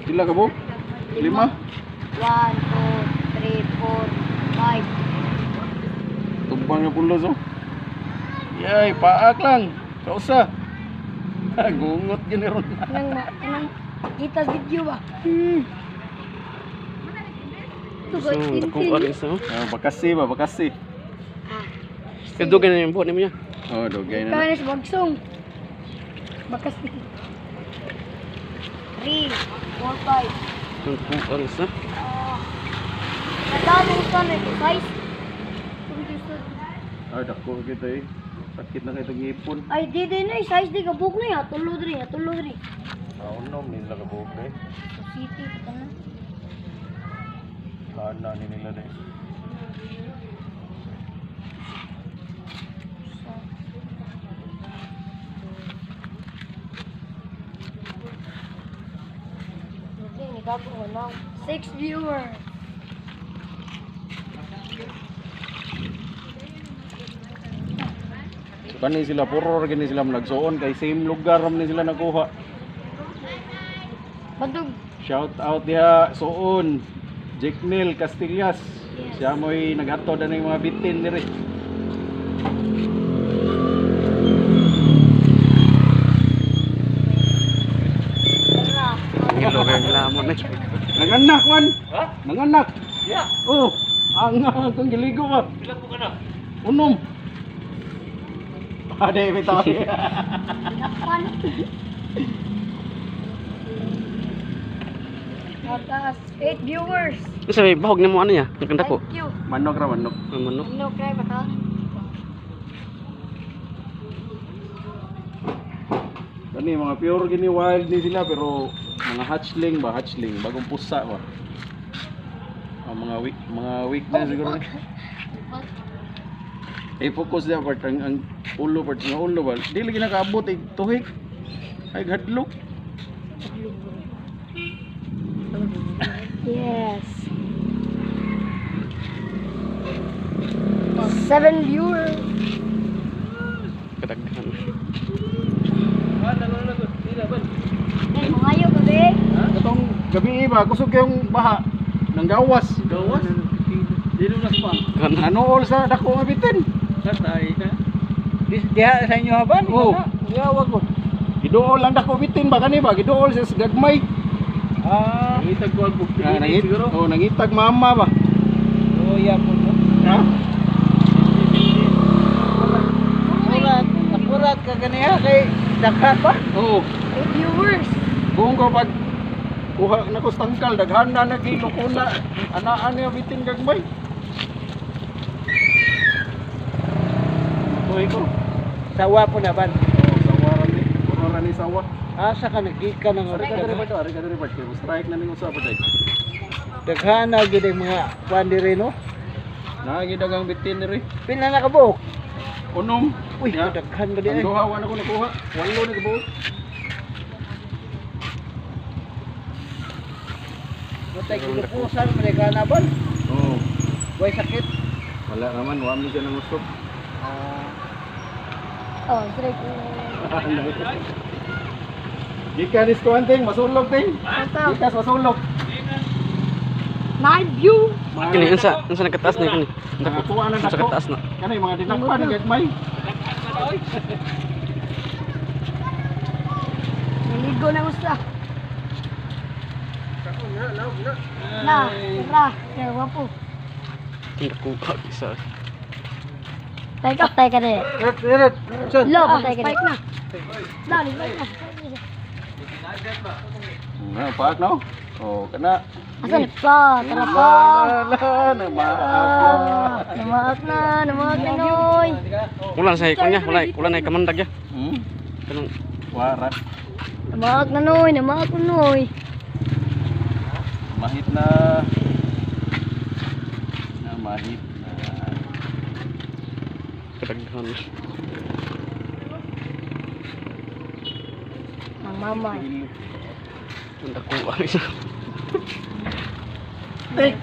Pila ka buok? 5. 1, 2, 3, 4, 5. Tumbang na pulos oh. Yay, paak lang. Kausa. Gungot gini ron. Kanang kita video ba? Ito So, guys, nakuha rin sa. Bakasi ba, bakasi. Kadugan na yung buhat niya. Oh, dogay na. Kanis bagsong. Bakas 3, 4, 5. Nakuha rin sa. Nadamong ka na ito guys. Ay, dako kita eh. Sakit na kayo itong ipon. Ay, di na size di kabuk na ya. Tulod rin. Unom, nila ka buok eh. Sa city, ito na. Kana ni nila na eh. Hindi, nagagawa lang. 6 viewers. So, kani sila, puro gani sila nagsuon kay same lugar ram ni sila nakuha. Bandog. Shout out diha suon. Jacknil Castillas. Siya mo'y nag-ato na ng mga bitin diri. Ilo kayong lamon eh. Nanganak man. Ha? Nanganak. Yeah. Oh, ang kung giligo ba? Ilan po ka na? Unom. Ada bitaw. Nakpan. Matas. 8 viewers. Isa may bahog na mo ano niya? Ang kanta ko. Thank you. Manok ra manok. Ano no? Ano kaya ba ka? Kani mga pure gini wild ni sila pero mga hatchling, bagong pusa ba. Mga week na siguro. I-focus dia part ang ulo part ng ulo ba. Di lagi nakaabot tuhik. Ay hadlok. Yes. 7 viewers. Kadaghan. Eh, mangayo gabi. Katong gabi ba kusog kayong baha nang gawas. Gawas? Dino na pa. Ano all sa dako nga bitin? Satay na. Diha sa inyo haban? Oo. Gawag ko. Gidool lang dako bitin ba kani ba? Gidool sa gagmay. Ah, Nangitag ko ang nangitag mama ba? oh ya po. Ha? Akurat ka ganiya kay daghan pa. Oo. 8 viewers. Kung ko pag kuha na ko tangkal daghan na nagilo ko na anaan niya bitin gagmay. Tuloy ko. Sawa po na ban. Sawaran ni. Puro na ni sawa. Asa ka nagika ng Ari ka diri ba? Ari ka diri ba? Kaya strike na ning usa pa tay. daghan na gid ang mga kwan diri no. Nagidagang bitin diri. Pila na ka buok? Unom. Uy, Ya. daghan ba Ang di? duha wa na ko nakuha. Walo na kabuok. Matay ko pusan man ka na ban. Oo. Way sakit. Wala naman, wa mo siya nang usok. Oh, straight. Gikan is kuan ting, masulog ting. Ito. Gikas masulog. 9 view. Kini unsa nakataas na kini. Nakakuha na Unsa dako. kataas na. Kanay mga dinakpan gagmay. Naligo na usa. Na, tara. Kaya wapo. Nakuha isa. Tay ka rin. Diret. Lo, patay ka rin. Dali, spike na. Paak no? Oh, kana. Asan pa? Tara pa. Namaak na. Namaak na, Noy. Ulan sa ikon niya, ulan ay kamandag ya. Kanang Warat. Namaak na, Noy. Namaak na, Noy. Mahit na. Mahit na. kadaghan. Ang mama. Ang nakuha isa. Tik.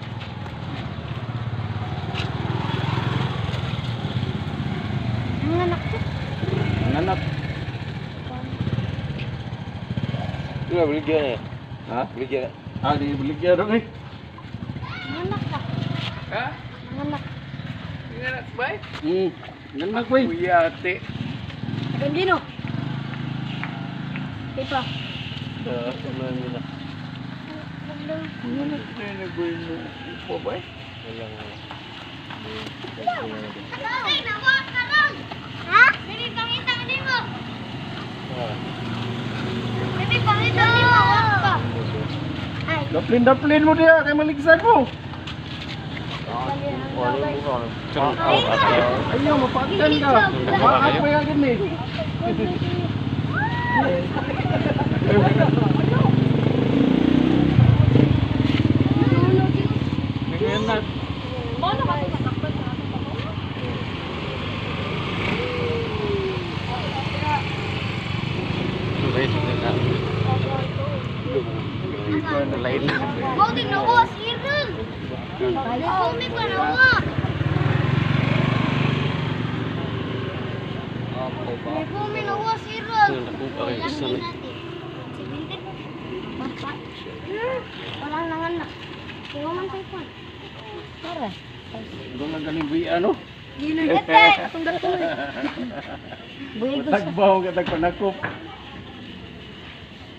Ang anak ko. Ang anak. Iya, beli dia. Ha? Bigyan. Ah, di bigyan dong eh. Anak ka. Ha? Anak. Ingat ba? Nganak boy. Kuya ate. Agan dino. Ipa. Ano ba mo? Ipo ba? Ay, nawa ka lang. Ha? Dili pangitang din mo. Dili pangitang din mo. Ay. Daplin mo dia kay maligsan mo. Ayaw mapagdan ka. Bakit pa yan gini? Nanganak. Lain. Mau di nawa sireng. Bumi pa nawa. Bumi nawa sireng. Okay, isa na. Wala nang anak. Kaya man tayo po. Tara. Dong lang ganing buhi ano? Dino ete. Atong dato. Buhay ko sa. Tagbaw ka tagpanakop.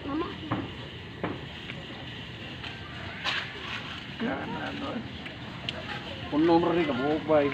Mama. Kung numero ni ka buhok bay.